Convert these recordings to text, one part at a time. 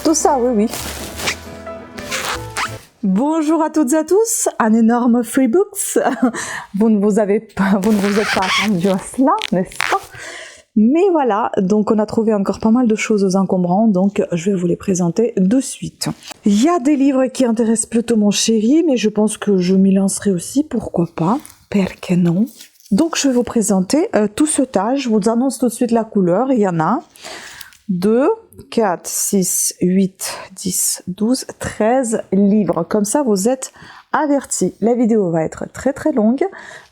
Tout ça, oui, oui. Bonjour à toutes et à tous, un énorme Freebooks. Vous ne vous êtes pas attendu à cela, n'est-ce pas? Mais voilà, donc on a trouvé encore pas mal de choses encombrantes, donc je vais vous les présenter de suite. Il y a des livres qui intéressent plutôt mon chéri, mais je pense que je m'y lancerai aussi, pourquoi pas, perché non. Donc je vais vous présenter tout ce tas, je vous annonce tout de suite la couleur, il y en a 2, 4, 6, 8, 10, 12, 13 livres. Comme ça, vous êtes avertis. La vidéo va être très très longue,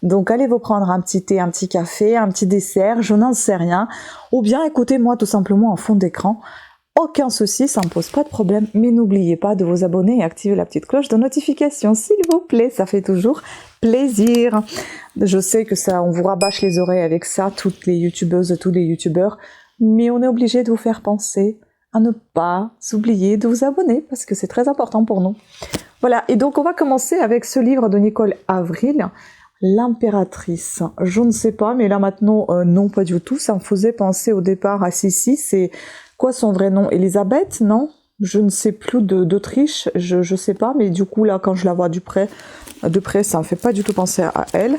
donc allez vous prendre un petit thé, un petit café, un petit dessert, je n'en sais rien. Ou bien écoutez-moi tout simplement en fond d'écran. Aucun souci, ça ne me pose pas de problème. Mais n'oubliez pas de vous abonner et activer la petite cloche de notification, s'il vous plaît. Ça fait toujours plaisir. Je sais que ça, on vous rabâche les oreilles avec ça, toutes les youtubeuses, tous les youtubeurs. Mais on est obligé de vous faire penser à ne pas oublier de vous abonner parce que c'est très important pour nous. Voilà, et donc on va commencer avec ce livre de Nicole Avril, L'Impératrice. Je ne sais pas, mais là maintenant, non pas du tout. Ça me faisait penser au départ à Sissi. C'est quoi son vrai nom? Elisabeth, non? Je ne sais plus, d'Autriche, je sais pas, mais du coup là quand je la vois de près, ça me fait pas du tout penser à elle.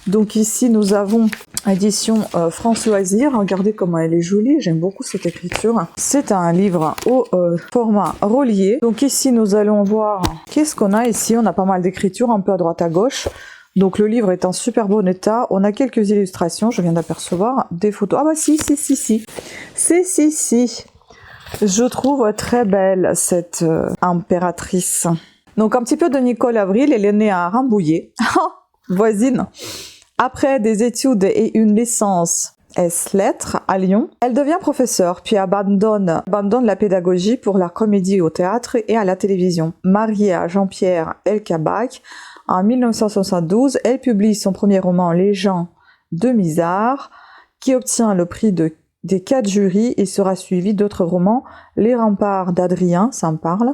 Donc ici nous avons édition France Loisirs, regardez comment elle est jolie, j'aime beaucoup cette écriture. C'est un livre au format relié. Donc ici nous allons voir, qu'est-ce qu'on a ici? On a pas mal d'écritures, un peu à droite à gauche. Donc le livre est en super bon état, on a quelques illustrations, je viens d'apercevoir des photos. Ah bah si. Je trouve très belle cette impératrice. Donc un petit peu de Nicole Avril, elle est née à Rambouillet, voisine. Après des études et une licence S-lettres à Lyon, elle devient professeure, puis abandonne la pédagogie pour la comédie au théâtre et à la télévision. Mariée à Jean-Pierre Elkabbach, en 1972, elle publie son premier roman Les gens de Misard, qui obtient le prix des 4 jurys et sera suivi d'autres romans, Les remparts d'Adrien, ça me parle,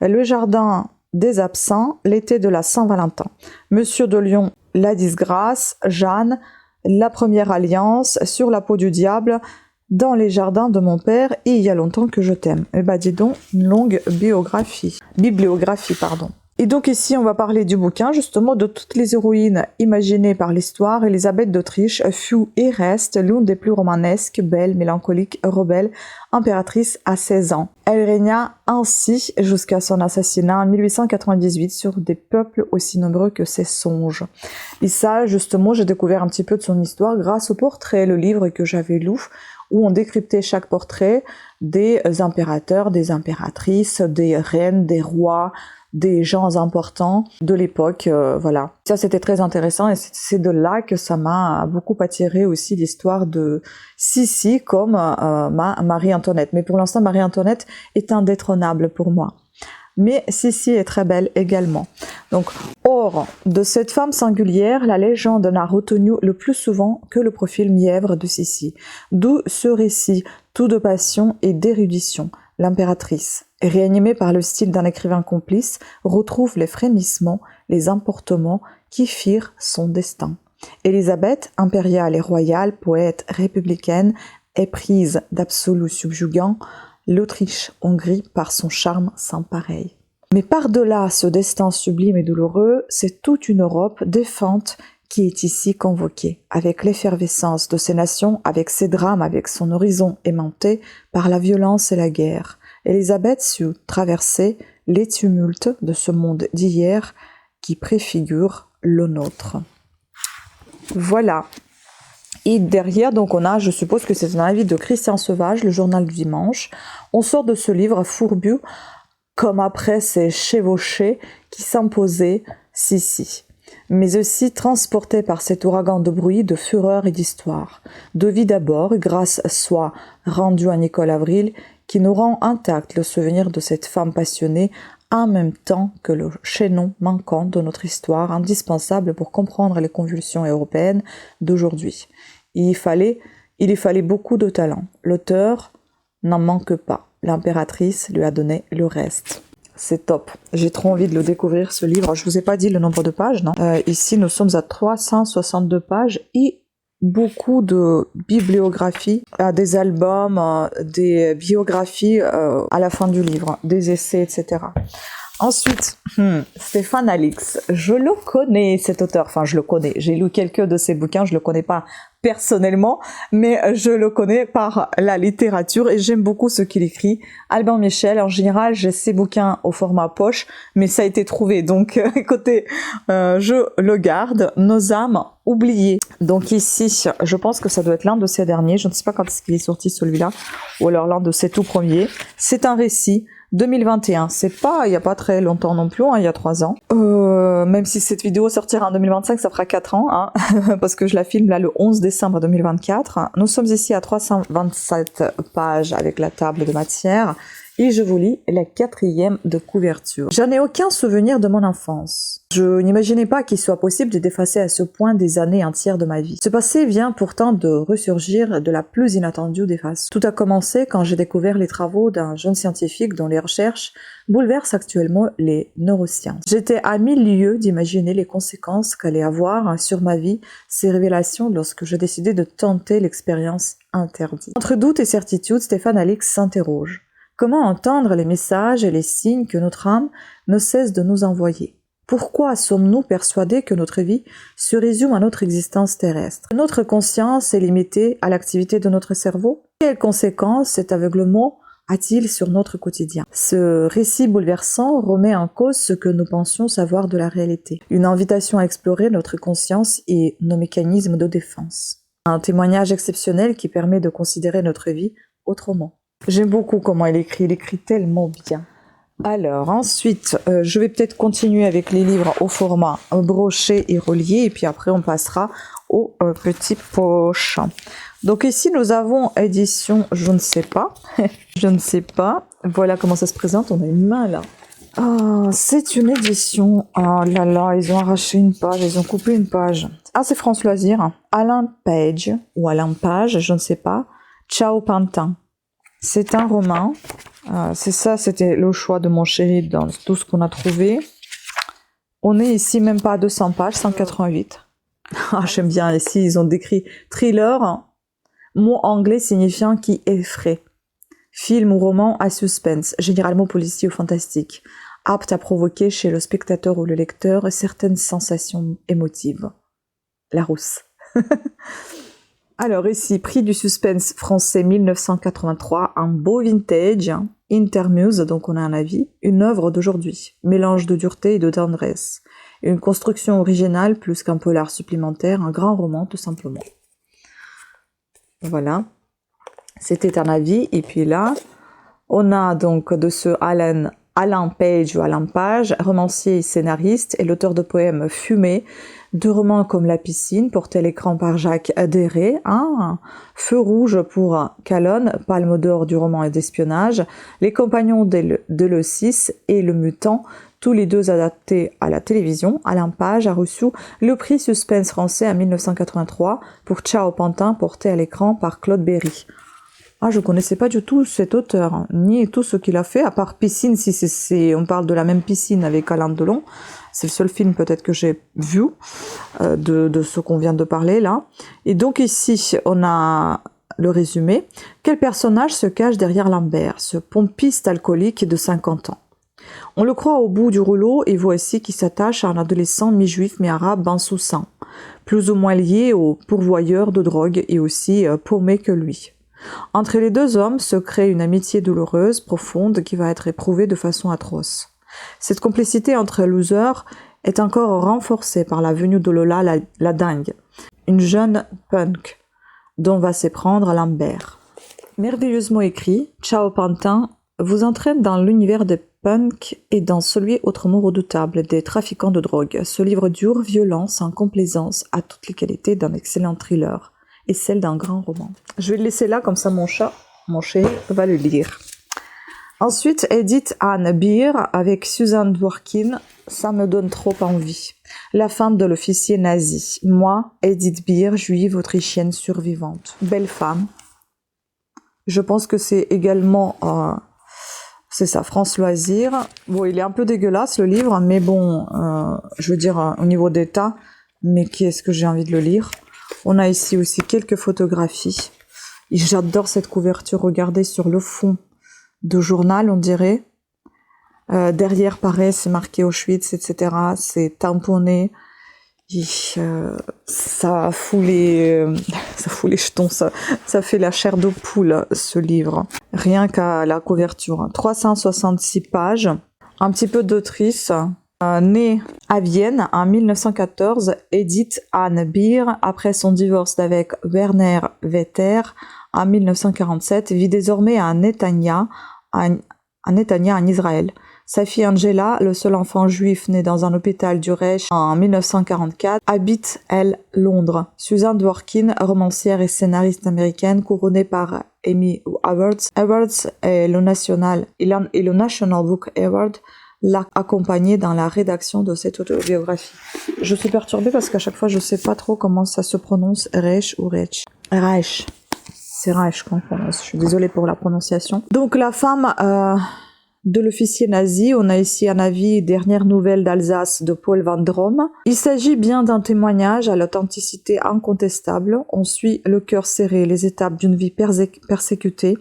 Le jardin des absents, L'été de la Saint-Valentin, Monsieur de Lyon, La disgrâce, Jeanne, La première alliance, Sur la peau du diable, Dans les jardins de mon père et Il y a longtemps que je t'aime. Eh ben dis donc, une longue bibliographie, pardon. Et donc ici, on va parler du bouquin, justement, de toutes les héroïnes imaginées par l'histoire. Élisabeth d'Autriche fut et reste l'une des plus romanesques, belle, mélancolique, rebelle, impératrice à 16 ans. Elle régna ainsi jusqu'à son assassinat en 1898 sur des peuples aussi nombreux que ses songes. Et ça, justement, j'ai découvert un petit peu de son histoire grâce au portrait, le livre que j'avais lu, où on décryptait chaque portrait des impérateurs, des impératrices, des reines, des rois, des gens importants de l'époque, voilà. Ça, c'était très intéressant et c'est de là que ça m'a beaucoup attiré aussi l'histoire de Sissi comme Marie-Antoinette. Mais pour l'instant, Marie-Antoinette est indétrônable pour moi. Mais Sissi est très belle également. Donc, hors de cette femme singulière, la légende n'a retenu le plus souvent que le profil mièvre de Sissi. D'où ce récit, tout de passion et d'érudition. L'impératrice, réanimée par le style d'un écrivain complice, retrouve les frémissements, les emportements qui firent son destin. Élisabeth, impériale et royale, poète républicaine, éprise d'absolu subjugant, l'Autriche-Hongrie par son charme sans pareil. Mais par-delà ce destin sublime et douloureux, c'est toute une Europe défunte qui est ici convoquée, avec l'effervescence de ces nations, avec ses drames, avec son horizon aimanté par la violence et la guerre. Élisabeth sut traverser les tumultes de ce monde d'hier qui préfigure le nôtre. Voilà. Et derrière, donc on a, je suppose que c'est un avis de Christian Sauvage, le journal du dimanche. On sort de ce livre fourbu, comme après ces chevauchés qui s'imposaient Sissi, mais aussi transporté par cet ouragan de bruit, de fureur et d'histoire. De vie d'abord, grâce soit rendue à Nicole Avril, qui nous rend intact le souvenir de cette femme passionnée, en même temps que le chaînon manquant de notre histoire, indispensable pour comprendre les convulsions européennes d'aujourd'hui. Il y fallait beaucoup de talent. L'auteur n'en manque pas. L'impératrice lui a donné le reste. C'est top. J'ai trop envie de le découvrir, ce livre. Je vous ai pas dit le nombre de pages, non? Ici, nous sommes à 362 pages et beaucoup de bibliographies, des albums, des biographies à la fin du livre, des essais, etc. Ensuite, Stéphane Alix, je le connais cet auteur, enfin je le connais, j'ai lu quelques de ses bouquins, je le connais pas personnellement, mais je le connais par la littérature et j'aime beaucoup ce qu'il écrit. Albin Michel, en général j'ai ses bouquins au format poche, mais ça a été trouvé, donc écoutez, je le garde. Nos âmes oubliées. Donc ici, je pense que ça doit être l'un de ces derniers, je ne sais pas quand est-ce qu'il est sorti celui-là, ou alors l'un de ses tout premiers. C'est un récit 2021, c'est pas, il y a pas très longtemps non plus, hein, il y a 3 ans. Même si cette vidéo sortira en 2025, ça fera 4 ans, hein, parce que je la filme là le 11 décembre 2024. Nous sommes ici à 327 pages avec la table de matière, et je vous lis la 4e de couverture. Je n'ai aucun souvenir de mon enfance. Je n'imaginais pas qu'il soit possible de d'effacer à ce point des années entières de ma vie. Ce passé vient pourtant de ressurgir de la plus inattendue des façons. Tout a commencé quand j'ai découvert les travaux d'un jeune scientifique dont les recherches bouleversent actuellement les neurosciences. J'étais à 1000 lieues d'imaginer les conséquences qu'allaient avoir sur ma vie ces révélations lorsque je décidai de tenter l'expérience interdite. Entre doute et certitude, Stéphane Alix s'interroge. Comment entendre les messages et les signes que notre âme ne cesse de nous envoyer? Pourquoi sommes-nous persuadés que notre vie se résume à notre existence terrestre? Notre conscience est limitée à l'activité de notre cerveau? Quelles conséquences cet aveuglement a-t-il sur notre quotidien? Ce récit bouleversant remet en cause ce que nous pensions savoir de la réalité. Une invitation à explorer notre conscience et nos mécanismes de défense. Un témoignage exceptionnel qui permet de considérer notre vie autrement. J'aime beaucoup comment il écrit tellement bien. Alors ensuite, je vais peut-être continuer avec les livres au format broché et relié, et puis après on passera aux petites poches. Donc ici nous avons édition je ne sais pas, je ne sais pas, voilà comment ça se présente, on a une main là. Ah, c'est une édition, oh là là, ils ont arraché une page, ils ont coupé une page. Ah, c'est France Loisirs, Alain Page, ou Alain Page, je ne sais pas, Ciao Pantin. C'est un roman, c'est ça, c'était le choix de mon chéri dans tout ce qu'on a trouvé. On est ici même pas à 200 pages, 188. Ah, j'aime bien, ici ils ont décrit thriller, mot anglais signifiant qui effraie. Film ou roman à suspense, généralement policier ou fantastique, apte à provoquer chez le spectateur ou le lecteur certaines sensations émotives. Larousse. Alors ici, prix du suspense français 1983, un beau vintage, Intermuse, donc on a un avis, une œuvre d'aujourd'hui, mélange de dureté et de tendresse, une construction originale plus qu'un polar supplémentaire, un grand roman tout simplement. Voilà, c'était un avis, et puis là, on a donc de ce Alain Page ou Alain Page, romancier et scénariste, et l'auteur de poèmes Fumée, de romans comme La piscine, porté à l'écran par Jacques Adéré, Feu rouge pour Calonne, Palme d'or du roman et d'espionnage, Les compagnons de 6 et Le mutant, tous les deux adaptés à la télévision. Alain Page a reçu le prix suspense français en 1983 pour Ciao Pantin, porté à l'écran par Claude Berry. Ah, je connaissais pas du tout cet auteur, ni tout ce qu'il a fait, à part Piscine, si on parle de la même piscine avec Alain Delon. C'est le seul film peut-être que j'ai vu de ce qu'on vient de parler là. Et donc ici, on a le résumé. Quel personnage se cache derrière Lambert, ce pompiste alcoolique de 50 ans? On le croit au bout du rouleau et voici qu'il s'attache à un adolescent mi-juif mi-arabe Bansousan, plus ou moins lié au pourvoyeur de drogue et aussi paumé que lui. Entre les deux hommes se crée une amitié douloureuse, profonde, qui va être éprouvée de façon atroce. Cette complicité entre losers est encore renforcée par la venue de Lola la dingue, une jeune punk dont va s'éprendre Lambert. Merveilleusement écrit, Ciao Pantin vous entraîne dans l'univers des punks et dans celui autrement redoutable des trafiquants de drogue. Ce livre dur, violent, sans complaisance, a toutes les qualités d'un excellent thriller et celle d'un grand roman. Je vais le laisser là, comme ça mon chéri, va le lire. Ensuite, Edith Anne Beer avec Susan Dworkin, ça me donne trop envie. La femme de l'officier nazi. Moi, Edith Beer, juive autrichienne survivante. Belle femme. Je pense que c'est également, c'est ça, France Loisirs. Bon, il est un peu dégueulasse le livre, mais bon, je veux dire, au niveau d'état, mais qui est-ce que j'ai envie de le lire? On a ici aussi quelques photographies. Et j'adore cette couverture, regardez sur le fond de journal, on dirait. Derrière, pareil, c'est marqué Auschwitz, etc. C'est tamponné. Et, ça fout les jetons, ça fait la chair de poule, ce livre. Rien qu'à la couverture. 366 pages. Un petit peu d'autrice. Née à Vienne en 1914, Edith Anne Beer, après son divorce d'avec Werner Vetter en 1947, vit désormais à Netanya en Israël. Sa fille Angela, le seul enfant juif né dans un hôpital du Reich en 1944, habite, elle, Londres. Susan Dworkin, romancière et scénariste américaine, couronnée par Emmy Awards et le National Book Award, l'a accompagnée dans la rédaction de cette autobiographie. Je suis perturbée parce qu'à chaque fois, je ne sais pas trop comment ça se prononce, Reich ou Reich. Reich. C'est Reich qu'on prononce. Je suis désolée pour la prononciation. Donc, la femme de l'officier nazi, on a ici un avis Dernières nouvelles d'Alsace de Paul Van Drom. Il s'agit bien d'un témoignage à l'authenticité incontestable. On suit le cœur serré les étapes d'une vie persécutée,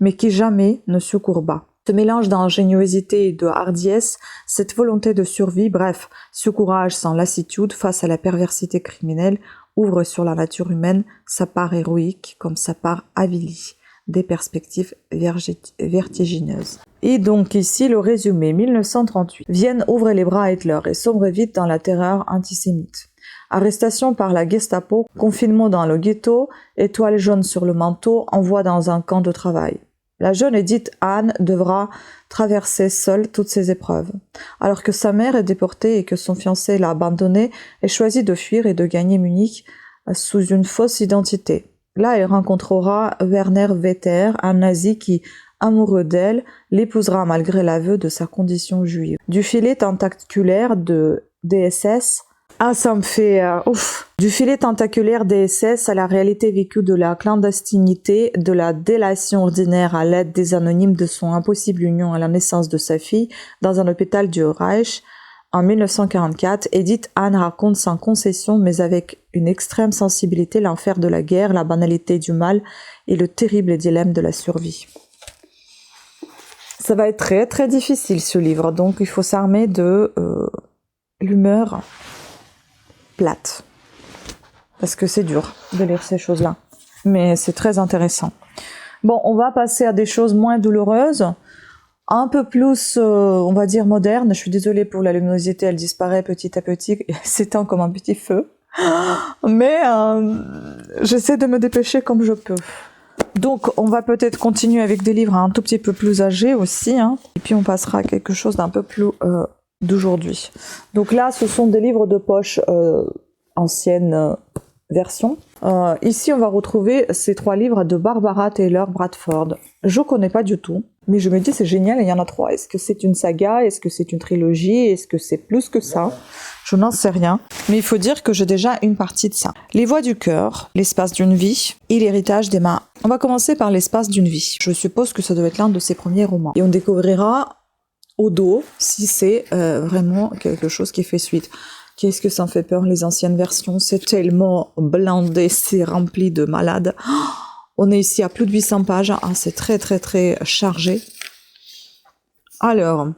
mais qui jamais ne se courba. Ce mélange d'ingéniosité et de hardiesse, cette volonté de survie, bref, ce courage sans lassitude face à la perversité criminelle, ouvre sur la nature humaine sa part héroïque comme sa part avilie, des perspectives vertigineuses. Et donc ici le résumé, 1938. Vienne ouvre les bras à Hitler et sombre vite dans la terreur antisémite. Arrestation par la Gestapo, confinement dans le ghetto, étoile jaune sur le manteau, envoi dans un camp de travail. La jeune Edith Anne devra traverser seule toutes ces épreuves. Alors que sa mère est déportée et que son fiancé l'a abandonnée, elle choisit de fuir et de gagner Munich sous une fausse identité. Là, elle rencontrera Werner Vetter, un nazi qui, amoureux d'elle, l'épousera malgré l'aveu de sa condition juive. Du filet tentaculaire de DSS, ça me fait ouf. Du filet tentaculaire des SS à la réalité vécue de la clandestinité, de la délation ordinaire à l'aide des anonymes de son impossible union à la naissance de sa fille dans un hôpital du Reich. En 1944, Edith Anne raconte sans concession, mais avec une extrême sensibilité, l'enfer de la guerre, la banalité du mal et le terrible dilemme de la survie. Ça va être très très difficile ce livre, donc il faut s'armer de l'humeur plate. Parce que c'est dur de lire ces choses-là. Mais c'est très intéressant. Bon, on va passer à des choses moins douloureuses, un peu plus, on va dire, modernes. Je suis désolée pour la luminosité, elle disparaît petit à petit, et s'éteint comme un petit feu. Mais j'essaie de me dépêcher comme je peux. Donc, on va peut-être continuer avec des livres un tout petit peu plus âgés aussi, hein. Et puis on passera à quelque chose d'un peu plus d'aujourd'hui. Donc là, ce sont des livres de poche ancienne version. Ici, on va retrouver ces 3 livres de Barbara Taylor Bradford. Je connais pas du tout, mais je me dis c'est génial, il y en a 3. Est-ce que c'est une saga? Est-ce que c'est une trilogie? Est-ce que c'est plus que ça? Je n'en sais rien. Mais il faut dire que j'ai déjà une partie de ça. Les voix du cœur, l'espace d'une vie et l'héritage d'Emma. On va commencer par l'espace d'une vie. Je suppose que ça doit être l'un de ses premiers romans. Et on découvrira au dos si c'est vraiment quelque chose qui fait suite. Qu'est-ce que ça me fait peur, les anciennes versions, c'est tellement blindé, c'est rempli de malades. On est ici à plus de 800 pages, c'est très très très chargé. Alors,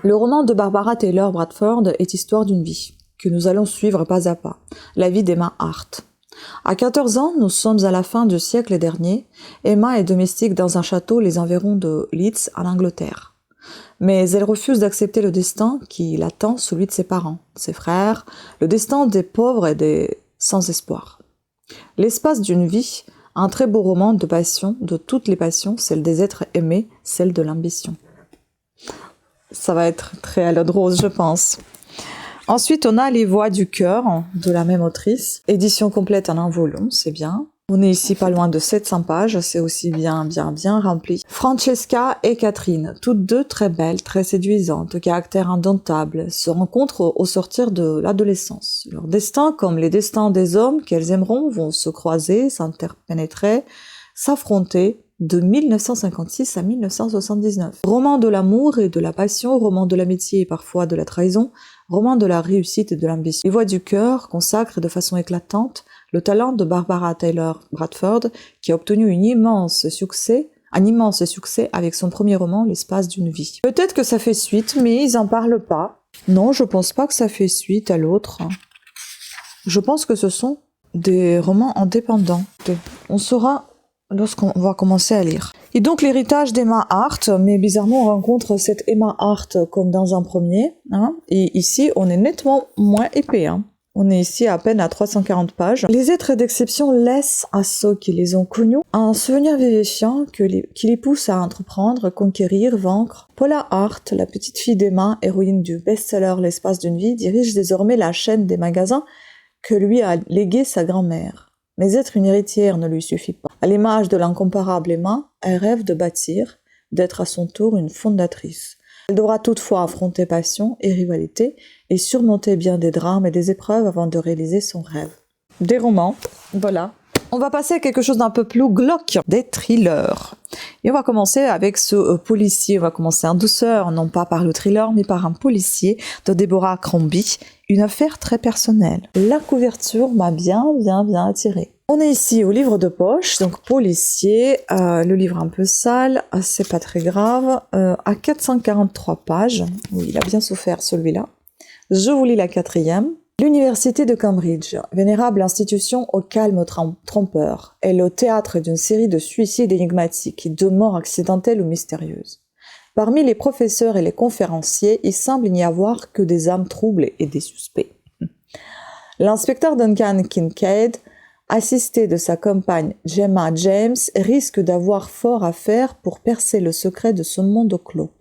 le roman de Barbara Taylor Bradford est Histoire d'une vie, que nous allons suivre pas à pas, la vie d'Emma Hart. À 14 ans, nous sommes à la fin du siècle dernier, Emma est domestique dans un château les environs de Leeds, en Angleterre. Mais elle refuse d'accepter le destin qui l'attend, celui de ses parents, ses frères, le destin des pauvres et des sans espoir. L'espace d'une vie, un très beau roman de passion, de toutes les passions, celle des êtres aimés, celle de l'ambition. Ça va être très à l'eau de rose, je pense. Ensuite, on a Les voix du cœur, de la même autrice. Édition complète en un volume, c'est bien. On est ici pas loin de 700 pages, c'est aussi bien rempli. Francesca et Catherine, toutes deux très belles, très séduisantes, au caractère indomptable, se rencontrent au sortir de l'adolescence. Leurs destins, comme les destins des hommes qu'elles aimeront, vont se croiser, s'interpénétrer, s'affronter, de 1956 à 1979. Roman de l'amour et de la passion, roman de l'amitié et parfois de la trahison, roman de la réussite et de l'ambition. Les voix du cœur consacrent de façon éclatante le talent de Barbara Taylor Bradford, qui a obtenu un immense succès avec son premier roman, L'espace d'une vie. Peut-être que ça fait suite, mais ils en parlent pas. Non, je pense pas que ça fait suite à l'autre. Je pense que ce sont des romans indépendants. On saura lorsqu'on va commencer à lire. Et donc l'héritage d'Emma Hart, mais bizarrement on rencontre cette Emma Hart comme dans un premier, hein, et ici on est nettement moins épais. Hein. On est ici à peine à 340 pages. Les êtres d'exception laissent à ceux qui les ont connus un souvenir vivifiant qui les pousse à entreprendre, conquérir, vaincre. Paula Hart, la petite fille d'Emma, héroïne du best-seller L'espace d'une vie, dirige désormais la chaîne des magasins que lui a légué sa grand-mère. Mais être une héritière ne lui suffit pas. À l'image de l'incomparable Emma, elle rêve de bâtir, d'être à son tour une fondatrice. Elle devra toutefois affronter passion et rivalité et surmonter bien des drames et des épreuves avant de réaliser son rêve. Des romans, voilà. On va passer à quelque chose d'un peu plus glauque, des thrillers. Et on va commencer avec ce policier, on va commencer en douceur, non pas par le thriller, mais par un policier de Deborah Crombie, une affaire très personnelle. La couverture m'a bien attirée. On est ici au livre de poche, donc policier, le livre un peu sale, c'est pas très grave, à 443 pages, oui, il a bien souffert celui-là. Je vous lis la 4e. L'université de Cambridge, vénérable institution au calme trompeur, est le théâtre d'une série de suicides énigmatiques et de morts accidentelles ou mystérieuses. Parmi les professeurs et les conférenciers, il semble n'y avoir que des âmes troubles et des suspects. L'inspecteur Duncan Kincaid, assisté de sa compagne Gemma James, risque d'avoir fort à faire pour percer le secret de ce monde clos.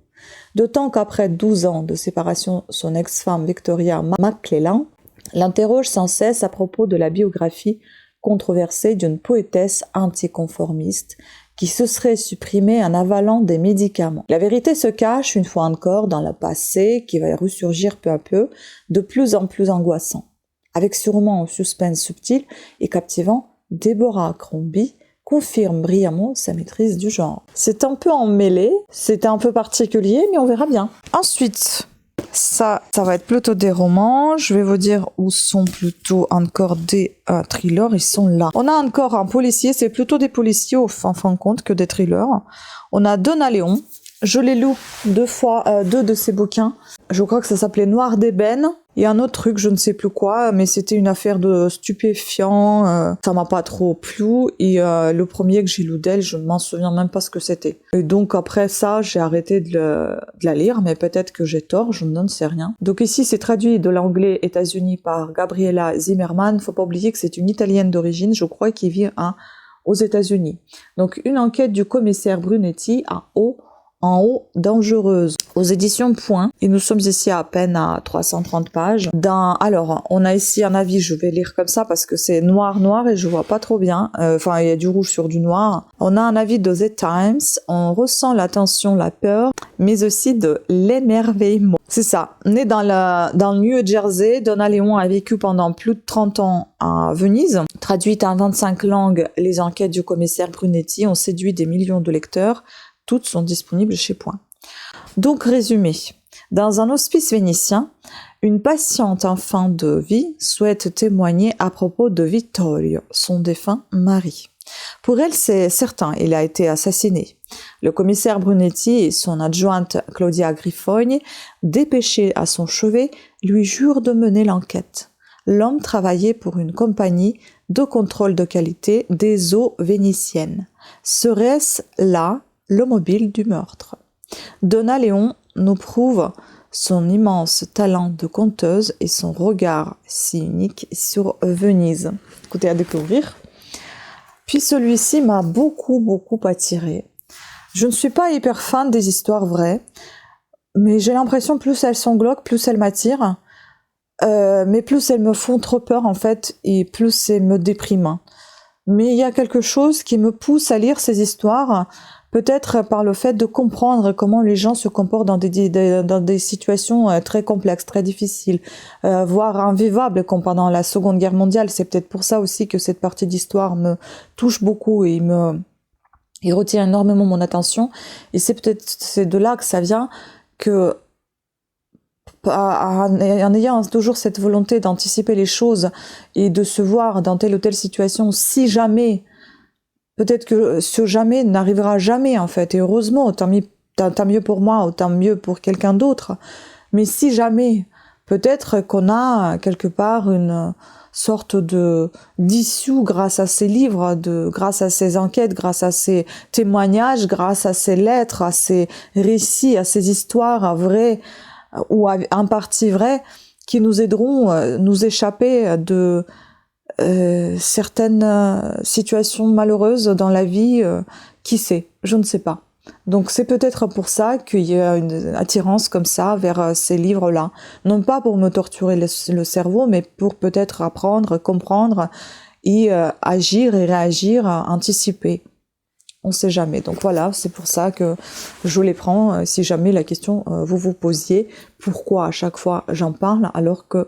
D'autant qu'après 12 ans de séparation, son ex-femme Victoria McClellan l'interroge sans cesse à propos de la biographie controversée d'une poétesse anticonformiste qui se serait supprimée en avalant des médicaments. La vérité se cache une fois encore dans le passé qui va ressurgir peu à peu, de plus en plus angoissant. Avec sûrement un suspense subtil et captivant, Deborah Crombie confirme brillamment sa maîtrise du genre. C'est un peu emmêlé, c'est un peu particulier, mais on verra bien. Ensuite, ça va être plutôt des romans. Je vais vous dire où sont plutôt encore des thrillers. Ils sont là. On a encore un policier. C'est plutôt des policiers en fin de compte que des thrillers. On a Donna Leon. Je l'ai lu 2 fois, 2 de ses bouquins. Je crois que ça s'appelait Noir d'ébène. Et un autre truc, je ne sais plus quoi, mais c'était une affaire de stupéfiants. Ça m'a pas trop plu. Et le premier que j'ai lu d'elle, je ne m'en souviens même pas ce que c'était. Et donc après ça, j'ai arrêté de la lire, mais peut-être que j'ai tort, je ne sais rien. Donc ici, c'est traduit de l'anglais États-Unis par Gabriella Zimmerman. Faut pas oublier que c'est une Italienne d'origine, je crois, qui vit aux États-Unis. Donc une enquête du commissaire Brunetti en haut, dangereuse, aux éditions Point. Et nous sommes ici à peine à 330 pages. Alors, on a ici un avis, je vais lire comme ça parce que c'est noir et je vois pas trop bien. Enfin, il y a du rouge sur du noir. On a un avis de The Times. On ressent la tension, la peur, mais aussi de l'émerveillement. C'est ça. Né dans le New Jersey, Donna Leon a vécu pendant plus de 30 ans à Venise. Traduite en 25 langues, les enquêtes du commissaire Brunetti ont séduit des millions de lecteurs. Toutes sont disponibles chez Point. Donc, résumé. Dans un hospice vénitien, une patiente en fin de vie souhaite témoigner à propos de Vittorio, son défunt mari. Pour elle, c'est certain, il a été assassiné. Le commissaire Brunetti et son adjointe Claudia Grifogni, dépêchés à son chevet, lui jurent de mener l'enquête. L'homme travaillait pour une compagnie de contrôle de qualité des eaux vénitiennes. Serait-ce là le mobile du meurtre? Donna Leon nous prouve son immense talent de conteuse et son regard si unique sur Venise. Écoutez, à découvrir. Puis celui-ci m'a beaucoup attiré. Je ne suis pas hyper fan des histoires vraies, mais j'ai l'impression plus elles sont glauques, plus elles m'attirent, mais plus elles me font trop peur en fait, et plus elles me dépriment. Mais il y a quelque chose qui me pousse à lire ces histoires, peut-être par le fait de comprendre comment les gens se comportent dans des situations très complexes, très difficiles, voire invivables, comme pendant la Seconde Guerre mondiale. C'est peut-être pour ça aussi que cette partie d'histoire me touche beaucoup et Il retient énormément mon attention et c'est de là que ça vient que en ayant toujours cette volonté d'anticiper les choses et de se voir dans telle ou telle situation, si jamais, peut-être que ce jamais n'arrivera jamais en fait, et heureusement, tant mieux pour moi, autant mieux pour quelqu'un d'autre, mais si jamais, peut-être qu'on a quelque part une sorte d'issue grâce à ces livres, grâce à ces enquêtes, grâce à ces témoignages, grâce à ces lettres, à ces récits, à ces histoires vraies, ou en partie vraies, qui nous aideront à nous échapper de certaines situations malheureuses dans la vie. Qui sait? Je ne sais pas. Donc c'est peut-être pour ça qu'il y a une attirance comme ça vers ces livres-là. Non pas pour me torturer le cerveau, mais pour peut-être apprendre, comprendre et agir et réagir, anticiper. On ne sait jamais. Donc voilà, c'est pour ça que je les prends. Si jamais la question vous vous posiez, pourquoi à chaque fois j'en parle alors que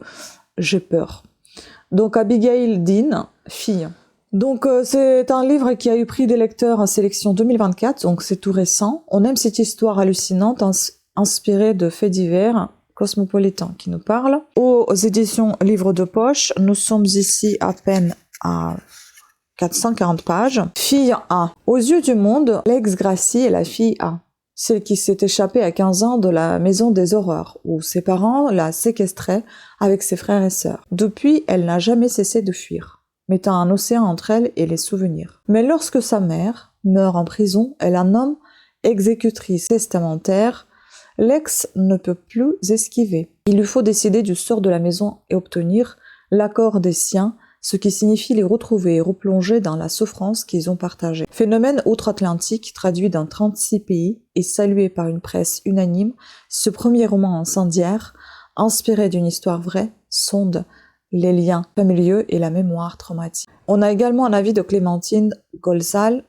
j'ai peur. Donc Abigail Dean, fille. Donc c'est un livre qui a eu prix des lecteurs en sélection 2024, donc c'est tout récent. On aime cette histoire hallucinante, inspirée de faits divers cosmopolitains qui nous parlent. Aux éditions Livres de poche, nous sommes ici à peine à 440 pages. Fille A. Aux yeux du monde, l'ex-Gracie est la fille A. Celle qui s'est échappée à 15 ans de la maison des horreurs, où ses parents la séquestraient avec ses frères et sœurs. Depuis, elle n'a jamais cessé de fuir, mettant un océan entre elle et les souvenirs. Mais lorsque sa mère meurt en prison, elle la nomme exécutrice testamentaire. L'ex ne peut plus esquiver. Il lui faut décider du sort de la maison et obtenir l'accord des siens, ce qui signifie les retrouver et replonger dans la souffrance qu'ils ont partagée. Phénomène outre-Atlantique, traduit dans 36 pays et salué par une presse unanime, ce premier roman incendiaire, inspiré d'une histoire vraie, sonde les liens familiaux et la mémoire traumatique. On a également un avis de Clémentine Golzal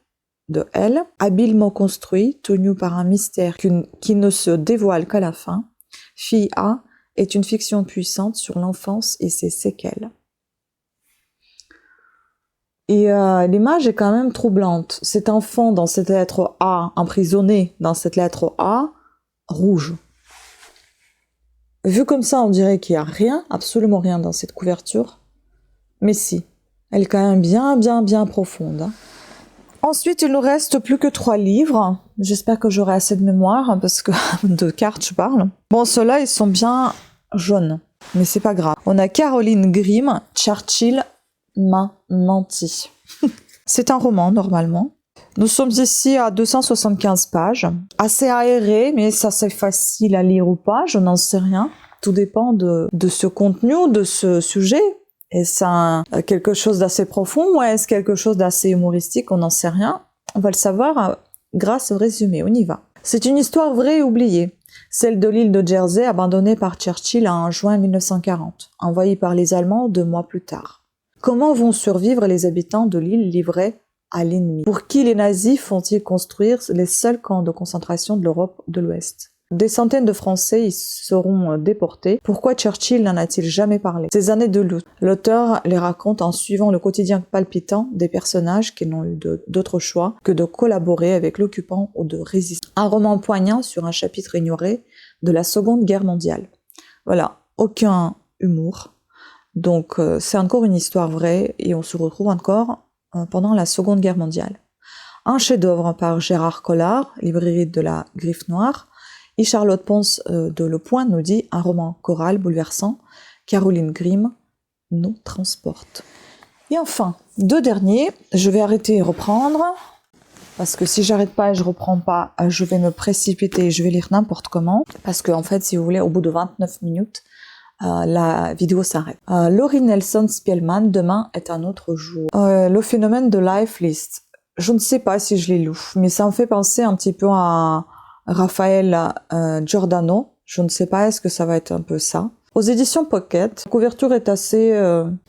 de Elle, habilement construit, tenu par un mystère qui ne se dévoile qu'à la fin. Fille A est une fiction puissante sur l'enfance et ses séquelles. Et l'image est quand même troublante. Cet enfant dans cette lettre A, emprisonné dans cette lettre A, rouge. Vu comme ça, on dirait qu'il n'y a rien, absolument rien dans cette couverture. Mais si, elle est quand même bien profonde. Hein. Ensuite, il nous reste plus que 3 livres. J'espère que j'aurai assez de mémoire, parce que de cartes, je parle. Bon, ceux-là, ils sont bien jaunes, mais c'est pas grave. On a Caroline Grimm, Churchill m'a menti. C'est un roman, normalement. Nous sommes ici à 275 pages. Assez aéré, mais ça c'est facile à lire ou pas, je n'en sais rien. Tout dépend de ce contenu, de ce sujet. Est-ce quelque chose d'assez profond ou est-ce quelque chose d'assez humoristique? On n'en sait rien. On va le savoir grâce au résumé. On y va. C'est une histoire vraie et oubliée. Celle de l'île de Jersey abandonnée par Churchill en juin 1940, envahie par les Allemands 2 mois plus tard. Comment vont survivre les habitants de l'île livrés à l'ennemi? Pour qui les nazis font-ils construire les seuls camps de concentration de l'Europe de l'Ouest? Des centaines de Français y seront déportés. Pourquoi Churchill n'en a-t-il jamais parlé? Ces années de lutte, l'auteur les raconte en suivant le quotidien palpitant des personnages qui n'ont eu d'autre choix que de collaborer avec l'occupant ou de résister. Un roman poignant sur un chapitre ignoré de la Seconde Guerre mondiale. Voilà, aucun humour. Donc c'est encore une histoire vraie et on se retrouve encore pendant la Seconde Guerre mondiale. Un chef-d'œuvre par Gérard Collard, librairie de la Griffe Noire, et Charlotte Ponce de Le Point nous dit un roman choral bouleversant. Caroline Grimm nous transporte. Et enfin, 2 derniers, je vais arrêter et reprendre, parce que si j'arrête pas et je reprends pas, je vais me précipiter et je vais lire n'importe comment, parce que en fait, si vous voulez, au bout de 29 minutes, la vidéo s'arrête. Laurie Nelson Spielman, Demain est un autre jour. Le phénomène de Life List. Je ne sais pas si je l'ai lu, mais ça me fait penser un petit peu à Raphaël Giordano. Je ne sais pas, est-ce que ça va être un peu ça. Aux éditions Pocket, la couverture est assez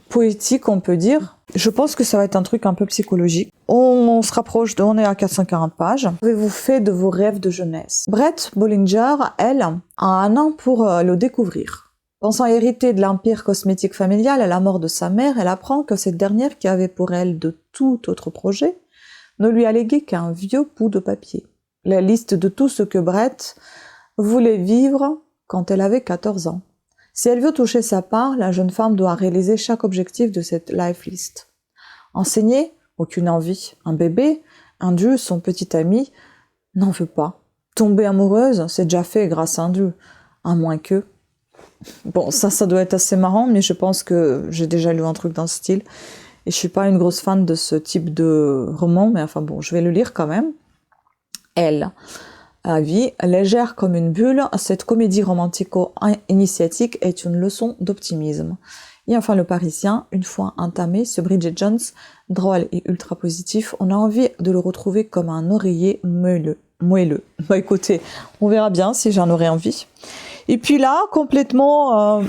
poétique, on peut dire. Je pense que ça va être un truc un peu psychologique. On se rapproche on est à 440 pages. Avez-vous fait de vos rêves de jeunesse? Brett Bollinger, elle, a 1 an pour le découvrir. Pensant hériter de l'empire cosmétique familial à la mort de sa mère, elle apprend que cette dernière, qui avait pour elle de tout autre projet, ne lui a légué qu'un vieux bout de papier. La liste de tout ce que Brett voulait vivre quand elle avait 14 ans. Si elle veut toucher sa part, la jeune femme doit réaliser chaque objectif de cette life list. Enseigner? Aucune envie. Un bébé? Andrew, son petit ami, n'en veut pas. Tomber amoureuse? C'est déjà fait grâce à Andrew. À moins que... Bon, ça doit être assez marrant, mais je pense que j'ai déjà lu un truc dans ce style. Et je suis pas une grosse fan de ce type de roman, mais enfin bon, je vais le lire quand même. Elle, à vie, légère comme une bulle, cette comédie romantico-initiatique est une leçon d'optimisme. Et enfin, le Parisien, une fois entamé, ce Bridget Jones, drôle et ultra positif, on a envie de le retrouver comme un oreiller moelleux. Bah écoutez, on verra bien si j'en aurai envie. Et puis là, complètement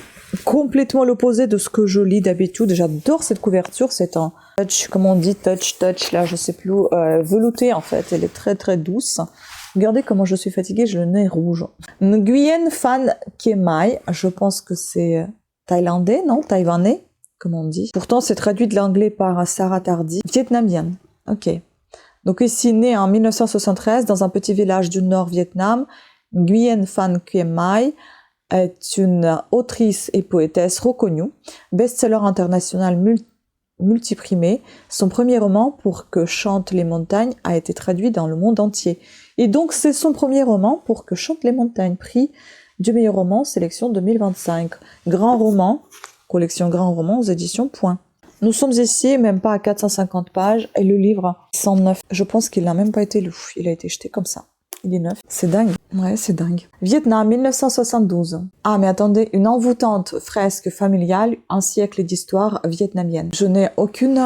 l'opposé de ce que je lis d'habitude. J'adore cette couverture, c'est un touch, comment on dit, touch, là, je sais plus, velouté en fait. Elle est très très douce. Regardez comment je suis fatiguée, j'ai le nez rouge. Nguyen Phan Khemai, je pense que c'est thaïlandais, non? Taïwanais, comme on dit. Pourtant, c'est traduit de l'anglais par Sarah Tardy. Vietnamienne, ok. Donc ici, née en 1973 dans un petit village du Nord Vietnam, Nguyen Phan Khemai est une autrice et poétesse reconnue, best-seller international multiprimé. Son premier roman, Pour que chantent les montagnes, a été traduit dans le monde entier. Et donc c'est son premier roman, Pour que chantent les montagnes, prix du meilleur roman, sélection 2025. Grand roman, collection Grand roman aux éditions Point. Nous sommes ici, même pas à 450 pages, et le livre 109. Je pense qu'il n'a même pas été lu, il a été jeté comme ça. Il est neuf. C'est dingue. Ouais, c'est dingue. Vietnam, 1972. Ah, mais attendez, une envoûtante fresque familiale, un siècle d'histoire vietnamienne. Je n'ai aucune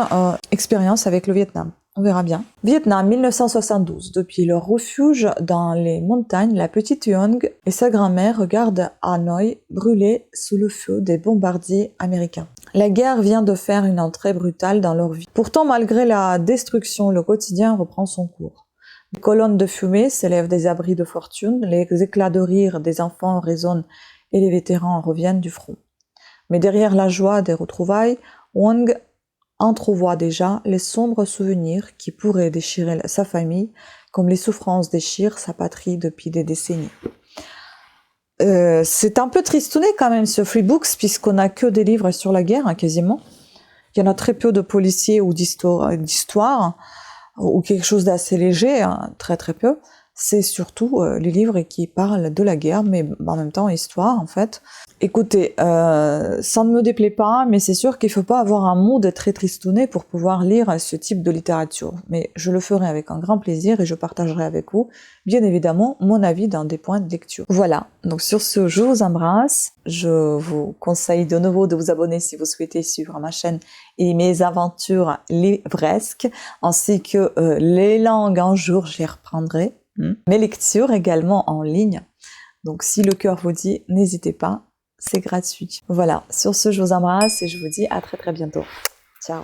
expérience avec le Vietnam. On verra bien. Vietnam, 1972. Depuis leur refuge dans les montagnes, la petite Young et sa grand-mère regardent Hanoï brûler sous le feu des bombardiers américains. La guerre vient de faire une entrée brutale dans leur vie. Pourtant, malgré la destruction, le quotidien reprend son cours. Les colonnes de fumée s'élèvent des abris de fortune, les éclats de rire des enfants résonnent et les vétérans reviennent du front. Mais derrière la joie des retrouvailles, Wong entrevoit déjà les sombres souvenirs qui pourraient déchirer sa famille, comme les souffrances déchirent sa patrie depuis des décennies. C'est un peu tristouné quand même ce Freebooks, puisqu'on n'a que des livres sur la guerre, hein, quasiment. Il y en a très peu de policiers ou d'histoire ou quelque chose d'assez léger, hein, très très peu. C'est surtout les livres qui parlent de la guerre, mais en même temps histoire en fait. Écoutez, ça ne me déplaît pas, mais c'est sûr qu'il ne faut pas avoir un mood très tristouné pour pouvoir lire ce type de littérature. Mais je le ferai avec un grand plaisir et je partagerai avec vous, bien évidemment, mon avis dans des points de lecture. Voilà, donc sur ce, je vous embrasse. Je vous conseille de nouveau de vous abonner si vous souhaitez suivre ma chaîne et mes aventures livresques, ainsi que les langues un jour, je les reprendrai. Mes lectures également en ligne. Donc si le cœur vous dit, n'hésitez pas, c'est gratuit. Voilà, sur ce, je vous embrasse et je vous dis à très très bientôt. Ciao.